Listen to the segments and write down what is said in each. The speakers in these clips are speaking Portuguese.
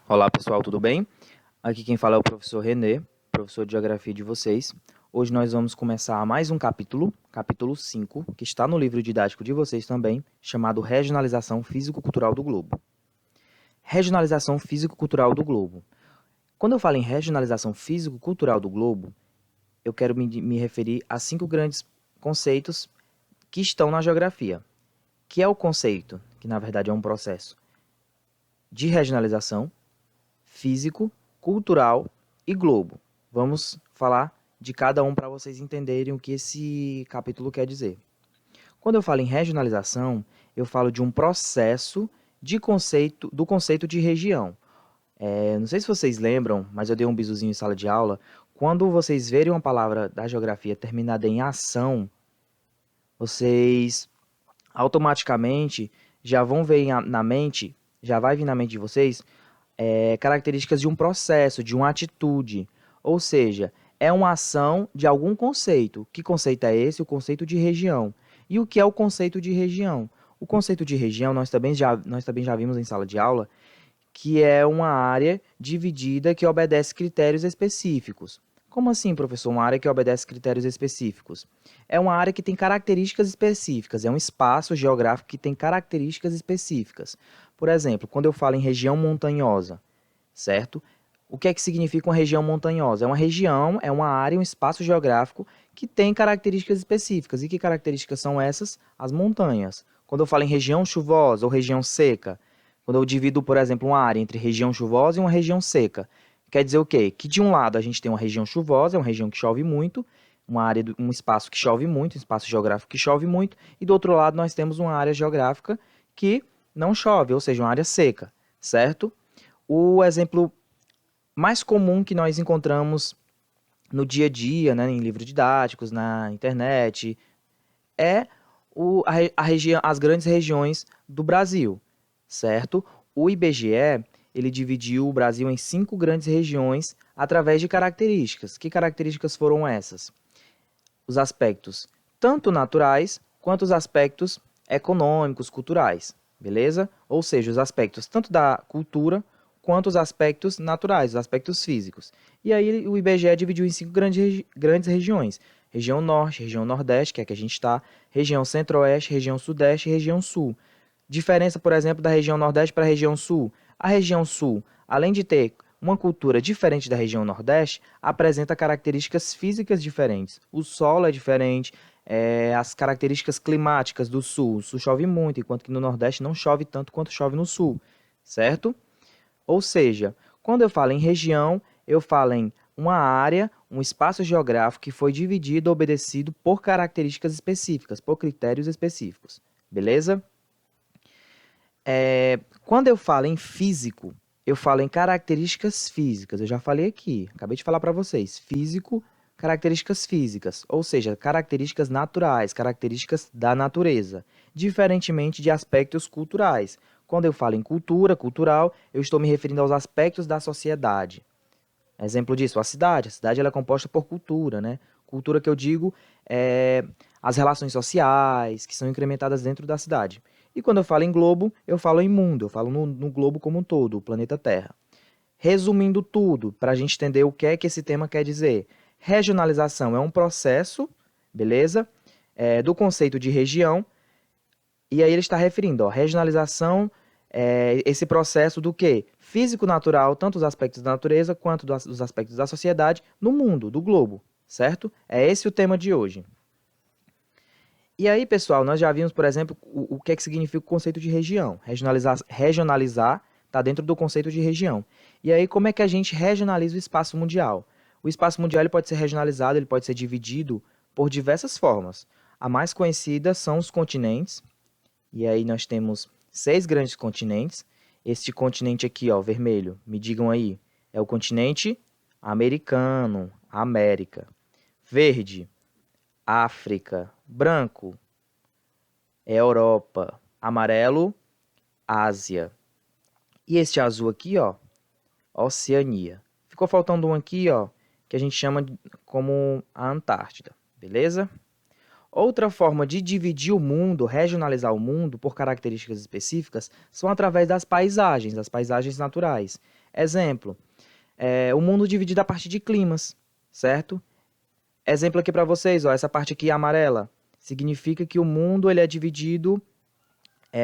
Olá pessoal, tudo bem? Aqui quem fala é o professor Renê, professor de Geografia de vocês. Hoje nós vamos começar mais um capítulo, capítulo 5, que está no livro didático de vocês também, chamado Regionalização Físico-Cultural do Globo. Regionalização Físico-Cultural do Globo. Quando eu falo em regionalização físico-cultural do globo, eu quero me referir a 5 grandes conceitos que estão na geografia, que é o conceito, que na verdade é um processo, de regionalização, físico, cultural e globo. Vamos falar de cada um para vocês entenderem o que esse capítulo quer dizer. Quando eu falo em regionalização, eu falo de um processo do conceito de região. Não sei se vocês lembram, mas eu dei um bisuzinho em sala de aula. Quando vocês verem uma palavra da geografia terminada em ação, vocês automaticamente já vão ver na mente, já vai vir na mente de vocês características de um processo, de uma atitude. Ou seja, é uma ação de algum conceito. Que conceito é esse? O conceito de região. E o que é o conceito de região? O conceito de região nós também já vimos em sala de aula, que é uma área dividida que obedece critérios específicos. Como assim, professor? Uma área que obedece critérios específicos? É uma área que tem características específicas, é um espaço geográfico que tem características específicas. Por exemplo, quando eu falo em região montanhosa, certo? O que é que significa uma região montanhosa? É uma região, é uma área, um espaço geográfico que tem características específicas. E que características são essas? As montanhas. Quando eu falo em região chuvosa ou região seca, quando eu divido, por exemplo, uma área entre região chuvosa e uma região seca, quer dizer o quê? Que de um lado a gente tem uma região chuvosa, é uma região que chove muito, uma área, um espaço que chove muito, um espaço geográfico que chove muito, e do outro lado nós temos uma área geográfica que não chove, ou seja, uma área seca, certo? O exemplo mais comum que nós encontramos no dia a dia, né, em livros didáticos, na internet, é as grandes regiões do Brasil, certo? O IBGE, ele dividiu o Brasil em 5 grandes regiões através de características. Que características foram essas? Os aspectos tanto naturais quanto os aspectos econômicos, culturais, beleza? Ou seja, os aspectos tanto da cultura quanto os aspectos naturais, os aspectos físicos. E aí o IBGE dividiu em 5 grandes regiões. Região Norte, região Nordeste, que é a que a gente está, região Centro-Oeste, região Sudeste e região Sul. Diferença, por exemplo, da região Nordeste para a região Sul. A região Sul, além de ter uma cultura diferente da região Nordeste, apresenta características físicas diferentes. O solo é diferente, as características climáticas do Sul. O Sul chove muito, enquanto que no Nordeste não chove tanto quanto chove no Sul, certo? Ou seja, quando eu falo em região, eu falo em uma área, um espaço geográfico que foi dividido, obedecido por características específicas, por critérios específicos. Beleza? Quando eu falo em físico, eu falo em características físicas. Eu já falei aqui, acabei de falar para vocês. Físico, características físicas, ou seja, características naturais, características da natureza, diferentemente de aspectos culturais. Quando eu falo em cultura, cultural, eu estou me referindo aos aspectos da sociedade. Exemplo disso, a cidade. A cidade ela é composta por cultura, né? Cultura que eu digo é as relações sociais que são incrementadas dentro da cidade. E quando eu falo em globo, eu falo em mundo, eu falo no globo como um todo, o planeta Terra. Resumindo tudo, para a gente entender o que é que esse tema quer dizer. Regionalização é um processo, beleza? Do conceito de região, e aí ele está referindo, ó, regionalização esse processo do quê? Físico-natural, tanto os aspectos da natureza quanto dos aspectos da sociedade no mundo, do globo, certo? É esse o tema de hoje. E aí, pessoal, nós já vimos, por exemplo, o que é que significa o conceito de região. Regionalizar está dentro do conceito de região. E aí, como é que a gente regionaliza o espaço mundial? O espaço mundial ele pode ser regionalizado, ele pode ser dividido por diversas formas. A mais conhecida são os continentes, e aí nós temos 6 grandes continentes. Este continente aqui, ó, vermelho, me digam aí, é o continente americano, América. Verde, África. Branco, Europa. Amarelo, Ásia. E este azul aqui, ó, Oceania. Ficou faltando um aqui, ó, que a gente chama como a Antártida, beleza? Outra forma de dividir o mundo, regionalizar o mundo por características específicas, são através das paisagens naturais. Exemplo, o mundo dividido a partir de climas, certo? Exemplo aqui para vocês, ó, essa parte aqui amarela significa que o mundo ele é dividido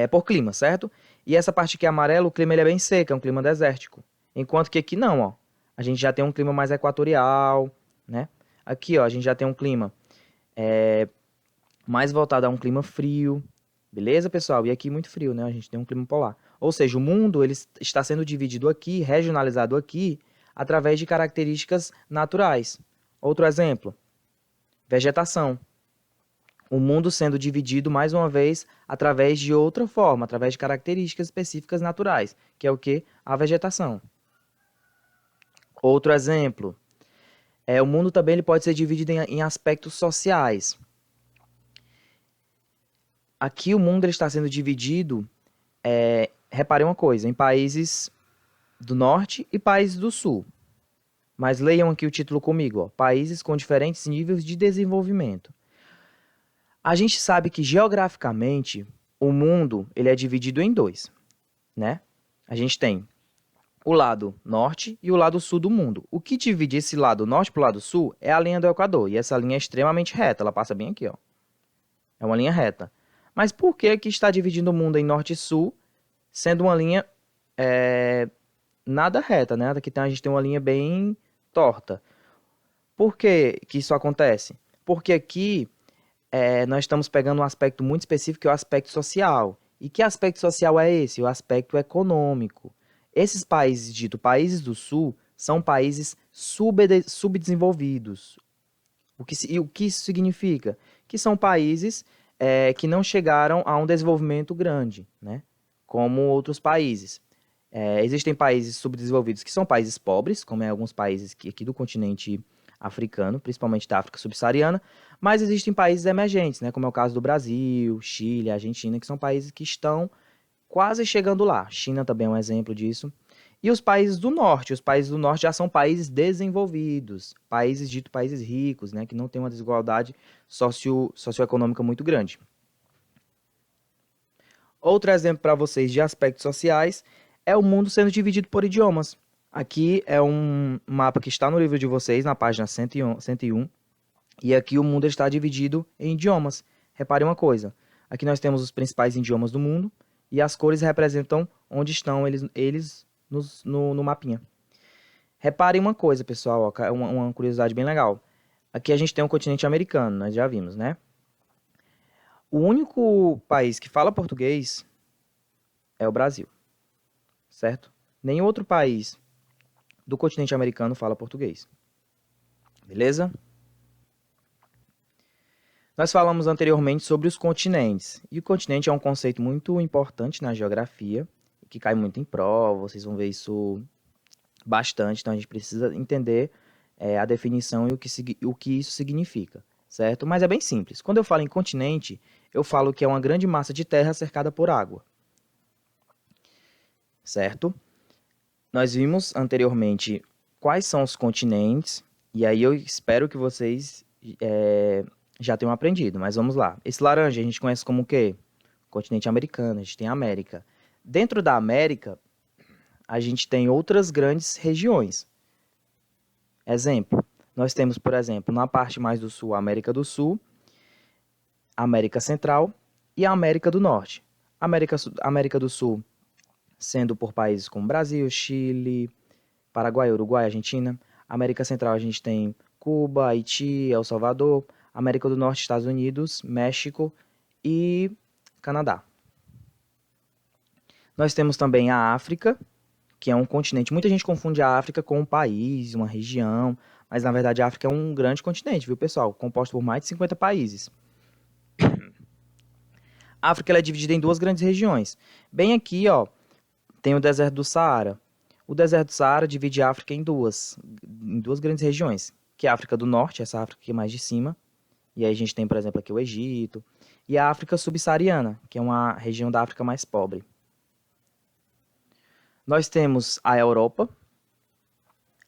por clima, certo? E essa parte aqui amarela, o clima ele é bem seco, é um clima desértico. Enquanto que aqui não, ó. A gente já tem um clima mais equatorial, né? Aqui, ó, a gente já tem um clima mais voltado a um clima frio. Beleza, pessoal? E aqui muito frio, né? A gente tem um clima polar. Ou seja, o mundo ele está sendo dividido aqui, regionalizado aqui, através de características naturais. Outro exemplo, vegetação. O mundo sendo dividido, mais uma vez, através de outra forma, através de características específicas naturais, que é o que? A vegetação. Outro exemplo, o mundo também ele pode ser dividido em aspectos sociais. Aqui o mundo ele está sendo dividido, reparem uma coisa, em países do norte e países do sul. Mas leiam aqui o título comigo, ó, países com diferentes níveis de desenvolvimento. A gente sabe que geograficamente o mundo ele é dividido em dois, né? A gente tem o lado norte e o lado sul do mundo. O que divide esse lado norte para o lado sul é a linha do Equador, e essa linha é extremamente reta, ela passa bem aqui, ó. É uma linha reta. Mas por que que está dividindo o mundo em norte e sul, sendo uma linha nada reta, né? Aqui a gente tem uma linha bem torta. Por que que isso acontece? Porque aqui nós estamos pegando um aspecto muito específico, que é o aspecto social. E que aspecto social é esse? O aspecto econômico. Esses países, dito países do sul, são países subdesenvolvidos. O que isso significa? Que são países que não chegaram a um desenvolvimento grande, né? Como outros países. Existem países subdesenvolvidos que são países pobres, como alguns países aqui do continente africano, principalmente da África subsaariana, mas existem países emergentes, né, como é o caso do Brasil, Chile, Argentina, que são países que estão quase chegando lá. China também é um exemplo disso. E os países do norte já são países desenvolvidos, países ricos, né, que não têm uma desigualdade socioeconômica muito grande. Outro exemplo para vocês de aspectos sociais é o mundo sendo dividido por idiomas. Aqui é um mapa que está no livro de vocês, na página 101, e aqui o mundo está dividido em idiomas. Repare uma coisa, aqui nós temos os principais idiomas do mundo, e as cores representam onde estão eles no mapinha. Reparem uma coisa, pessoal, ó, uma curiosidade bem legal. Aqui a gente tem um continente americano, nós já vimos, né? O único país que fala português é o Brasil, certo? Nenhum outro país do continente americano fala português. Beleza? Nós falamos anteriormente sobre os continentes. E o continente é um conceito muito importante na geografia, que cai muito em prova, vocês vão ver isso bastante, então a gente precisa entender a definição e o que isso significa, certo? Mas é bem simples. Quando eu falo em continente, eu falo que é uma grande massa de terra cercada por água, certo? Nós vimos anteriormente quais são os continentes, e aí eu espero que vocês já tenham aprendido, mas vamos lá. Esse laranja a gente conhece como o quê? Continente americano, a gente tem a América. Dentro da América, a gente tem outras grandes regiões. Exemplo, nós temos, por exemplo, na parte mais do sul, a América do Sul, a América Central e a América do Norte. América do Sul sendo por países como Brasil, Chile, Paraguai, Uruguai, Argentina. América Central a gente tem Cuba, Haiti, El Salvador. América do Norte, Estados Unidos, México e Canadá. Nós temos também a África, que é um continente. Muita gente confunde a África com um país, uma região, mas na verdade a África é um grande continente, viu, pessoal? Composto por mais de 50 países. A África ela é dividida em duas grandes regiões. Bem aqui, ó, tem o deserto do Saara. O deserto do Saara divide a África em duas grandes regiões, que é a África do Norte, essa África aqui mais de cima, e aí a gente tem, por exemplo, aqui o Egito, e a África subsaariana, que é uma região da África mais pobre. Nós temos a Europa.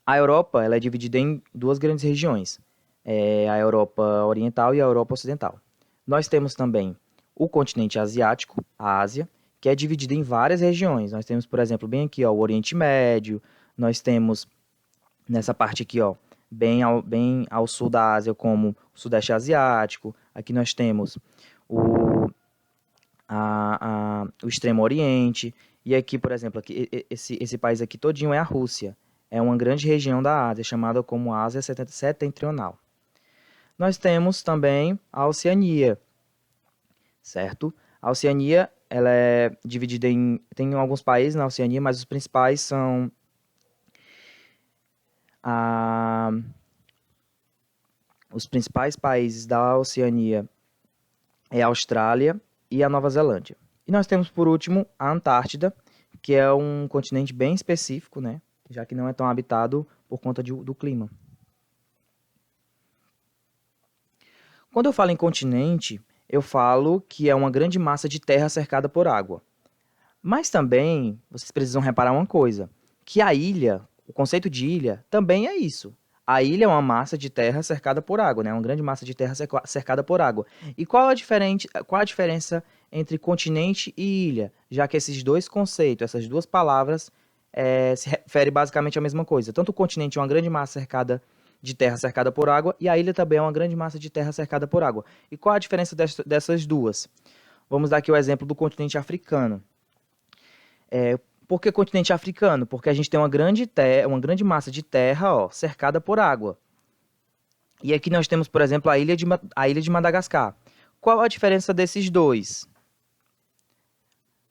A Europa ela é dividida em duas grandes regiões, a Europa Oriental e a Europa Ocidental. Nós temos também o continente asiático, a Ásia, que é dividido em várias regiões. Nós temos, por exemplo, bem aqui, ó, o Oriente Médio, Nós temos nessa parte aqui, ó, bem ao sul da Ásia, como o Sudeste Asiático. Aqui nós temos o, o Extremo Oriente. E aqui, por exemplo, aqui, esse país aqui todinho é a Rússia. É uma grande região da Ásia, chamada como Ásia Setentrional. Nós temos também a Oceania, certo? A Oceania, ela é dividida em... Tem alguns países na Oceania, mas os principais são os principais países da Oceania é a Austrália e a Nova Zelândia. E nós temos, por último, a Antártida, que é um continente bem específico, né? Já que não é tão habitado por conta do clima. Quando eu falo em continente, eu falo que é uma grande massa de terra cercada por água. Mas também, vocês precisam reparar uma coisa, que a ilha, o conceito de ilha, também é isso. A ilha é uma massa de terra cercada por água, né? Uma grande massa de terra cercada por água. E qual a diferença entre continente e ilha? Já que esses dois conceitos, essas duas palavras, se referem basicamente à mesma coisa. Tanto o continente é uma grande massa cercada de terra cercada por água, e a ilha também é uma grande massa de terra cercada por água. E qual a diferença dessas duas? Vamos dar aqui o exemplo do continente africano. Por que continente africano? Porque a gente tem uma grande massa de terra, ó, cercada por água. E aqui nós temos, por exemplo, a ilha de Madagascar. Qual a diferença desses dois?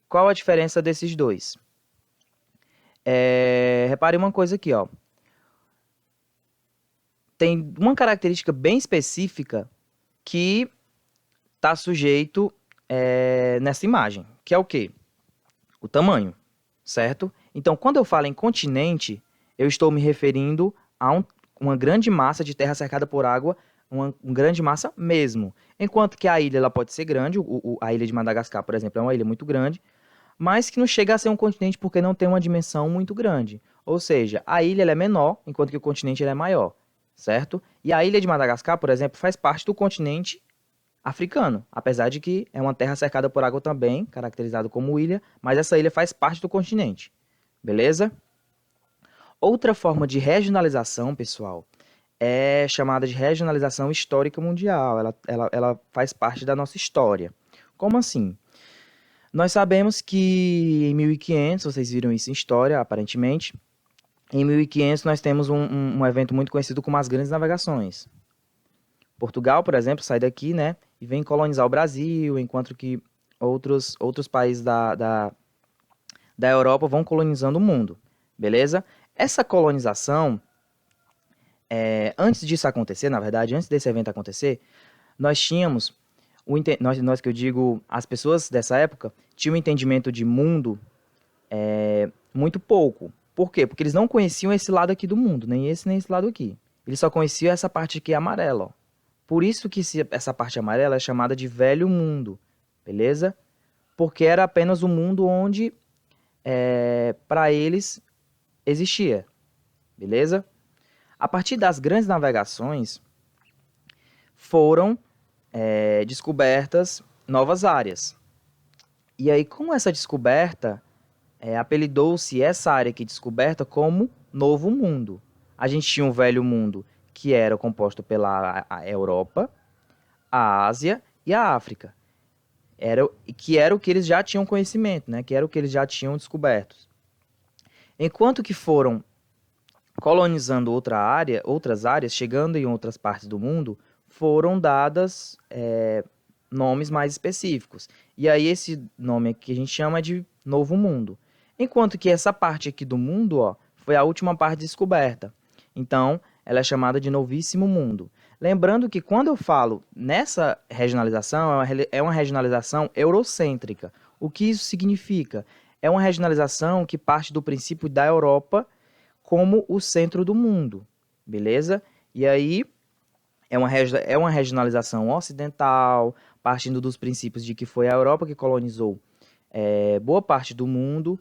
Qual a diferença desses dois? Repare uma coisa aqui, ó. Tem uma característica bem específica que está sujeito nessa imagem, que é o quê? O tamanho, certo? Então, quando eu falo em continente, eu estou me referindo a uma grande massa de terra cercada por água, uma grande massa mesmo. Enquanto que a ilha ela pode ser grande, a ilha de Madagascar, por exemplo, é uma ilha muito grande, mas que não chega a ser um continente porque não tem uma dimensão muito grande. Ou seja, a ilha ela é menor, enquanto que o continente ela é maior, certo? E a ilha de Madagascar, por exemplo, faz parte do continente africano, apesar de que é uma terra cercada por água também, caracterizada como ilha, mas essa ilha faz parte do continente, beleza? Outra forma de regionalização, pessoal, é chamada de regionalização histórica mundial, ela faz parte da nossa história. Como assim? Nós sabemos que em 1500, vocês viram isso em história, aparentemente, em 1500 nós temos um evento muito conhecido como as Grandes Navegações. Portugal, por exemplo, sai daqui, né, e vem colonizar o Brasil, enquanto que outros países da Europa vão colonizando o mundo, beleza? Essa colonização, antes disso acontecer, na verdade, antes desse evento acontecer, nós tínhamos, nós que eu digo, as pessoas dessa época, tinham um entendimento de mundo muito pouco. Por quê? Porque eles não conheciam esse lado aqui do mundo, nem esse lado aqui. Eles só conheciam essa parte aqui amarela, ó. Por isso que essa parte amarela é chamada de Velho Mundo, beleza? Porque era apenas o mundo onde, para eles, existia, beleza? A partir das grandes navegações, foram descobertas novas áreas. E aí, com essa descoberta, apelidou-se essa área aqui descoberta como Novo Mundo. A gente tinha um Velho Mundo que era composto pela Europa, a Ásia e a África. Que era o que eles já tinham conhecimento, né? Que era o que eles já tinham descoberto. Enquanto que foram colonizando outras áreas, chegando em outras partes do mundo, foram dadas nomes mais específicos. E aí esse nome aqui que a gente chama de Novo Mundo. Enquanto que essa parte aqui do mundo, ó, foi a última parte descoberta. Então, ela é chamada de Novíssimo Mundo. Lembrando que quando eu falo nessa regionalização, é uma regionalização eurocêntrica. O que isso significa? É uma regionalização que parte do princípio da Europa como o centro do mundo, beleza? E aí é uma regionalização ocidental, partindo dos princípios de que foi a Europa que colonizou boa parte do mundo,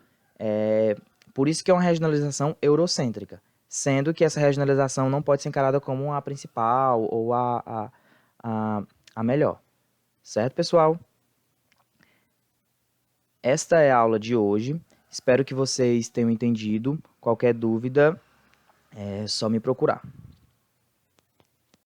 por isso que é uma regionalização eurocêntrica, sendo que essa regionalização não pode ser encarada como a principal ou a melhor. Certo, pessoal? Esta é a aula de hoje. Espero que vocês tenham entendido. Qualquer dúvida, é só me procurar.